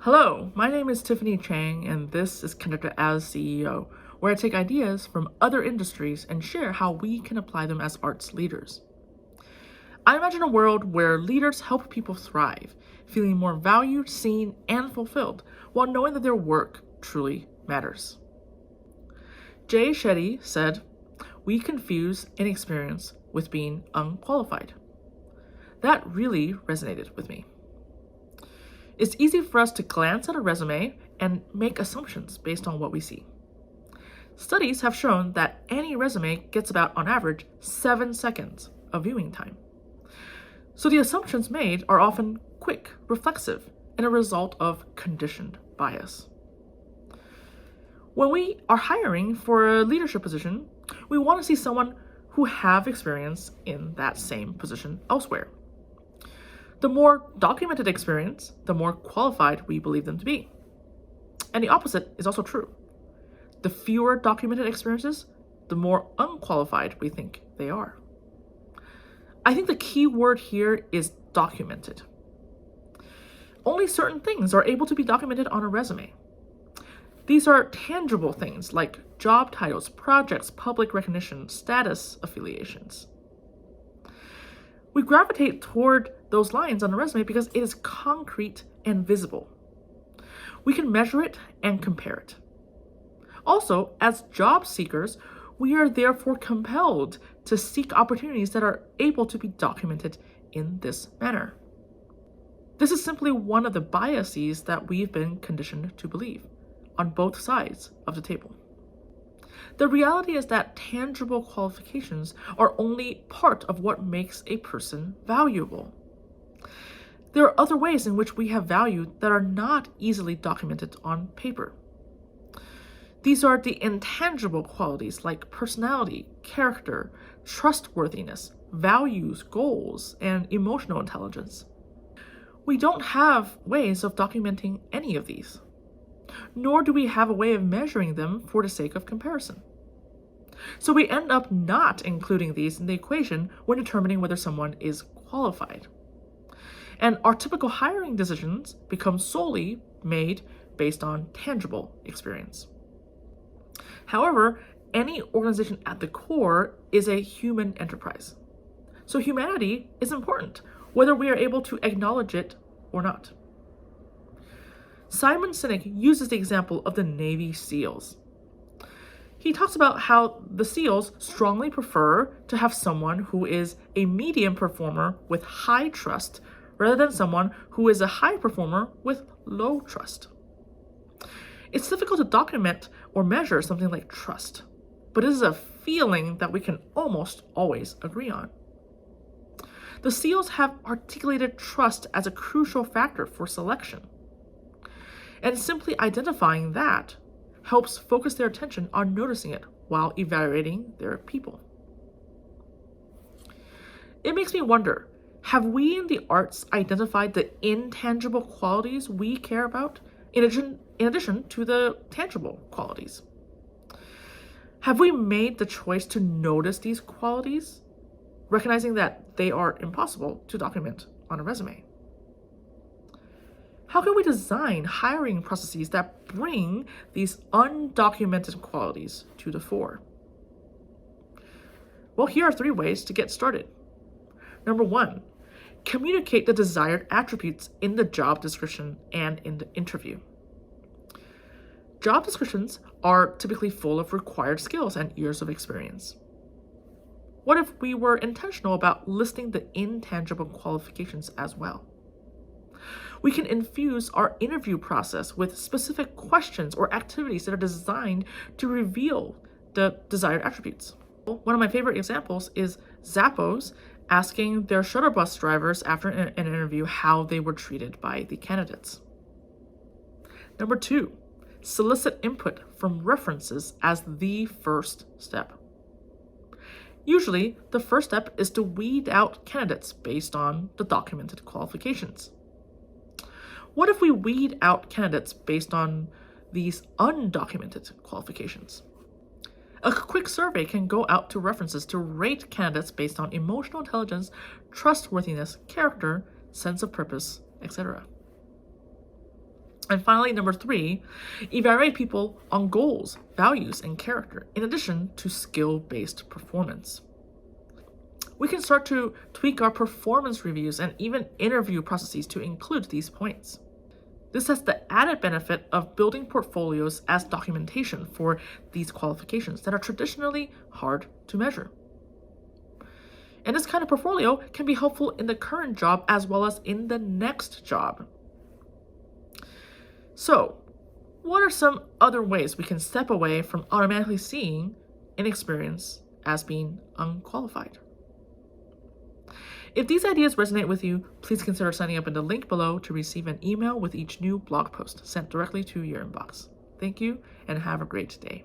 Hello, my name is Tiffany Chang, and this is Conductor as CEO, where I take ideas from other industries and share how we can apply them as arts leaders. I imagine a world where leaders help people thrive, feeling more valued, seen, and fulfilled, while knowing that their work truly matters. Jay Shetty said, "We confuse inexperience with being unqualified." That really resonated with me. It's easy for us to glance at a resume and make assumptions based on what we see. Studies have shown that any resume gets about, on average, 7 seconds of viewing time. So the assumptions made are often quick, reflexive, and a result of conditioned bias. When we are hiring for a leadership position, we want to see someone who have experience in that same position elsewhere. The more documented experience, the more qualified we believe them to be. And the opposite is also true. The fewer documented experiences, the more unqualified we think they are. I think the key word here is documented. Only certain things are able to be documented on a resume. These are tangible things like job titles, projects, public recognition, status affiliations. We gravitate toward those lines on a resume because it is concrete and visible. We can measure it and compare it. Also, as job seekers, we are therefore compelled to seek opportunities that are able to be documented in this manner. This is simply one of the biases that we've been conditioned to believe on both sides of the table. The reality is that tangible qualifications are only part of what makes a person valuable. There are other ways in which we have value that are not easily documented on paper. These are the intangible qualities like personality, character, trustworthiness, values, goals, and emotional intelligence. We don't have ways of documenting any of these, nor do we have a way of measuring them for the sake of comparison. So we end up not including these in the equation when determining whether someone is qualified. And our typical hiring decisions become solely made based on tangible experience. However, any organization at the core is a human enterprise. So humanity is important, whether we are able to acknowledge it or not. Simon Sinek uses the example of the Navy SEALs. He talks about how the SEALs strongly prefer to have someone who is a medium performer with high trust rather than someone who is a high performer with low trust. It's difficult to document or measure something like trust, but it is a feeling that we can almost always agree on. The SEALs have articulated trust as a crucial factor for selection. And simply identifying that helps focus their attention on noticing it while evaluating their people. It makes me wonder, have we in the arts identified the intangible qualities we care about in addition to the tangible qualities? Have we made the choice to notice these qualities, recognizing that they are impossible to document on a resume? How can we design hiring processes that bring these undocumented qualities to the fore? Well, here are 3 ways to get started. Number 1, communicate the desired attributes in the job description and in the interview. Job descriptions are typically full of required skills and years of experience. What if we were intentional about listing the intangible qualifications as well? We can infuse our interview process with specific questions or activities that are designed to reveal the desired attributes. One of my favorite examples is Zappos asking their shuttle bus drivers after an interview how they were treated by the candidates. Number 2, solicit input from references as the first step. Usually, the first step is to weed out candidates based on the documented qualifications. What if we weed out candidates based on these undocumented qualifications? A quick survey can go out to references to rate candidates based on emotional intelligence, trustworthiness, character, sense of purpose, etc. And finally, number 3, evaluate people on goals, values, and character, in addition to skill-based performance. We can start to tweak our performance reviews and even interview processes to include these points. This has the added benefit of building portfolios as documentation for these qualifications that are traditionally hard to measure. And this kind of portfolio can be helpful in the current job as well as in the next job. So, what are some other ways we can step away from automatically seeing inexperience as being unqualified? If these ideas resonate with you, please consider signing up in the link below to receive an email with each new blog post sent directly to your inbox. Thank you and have a great day.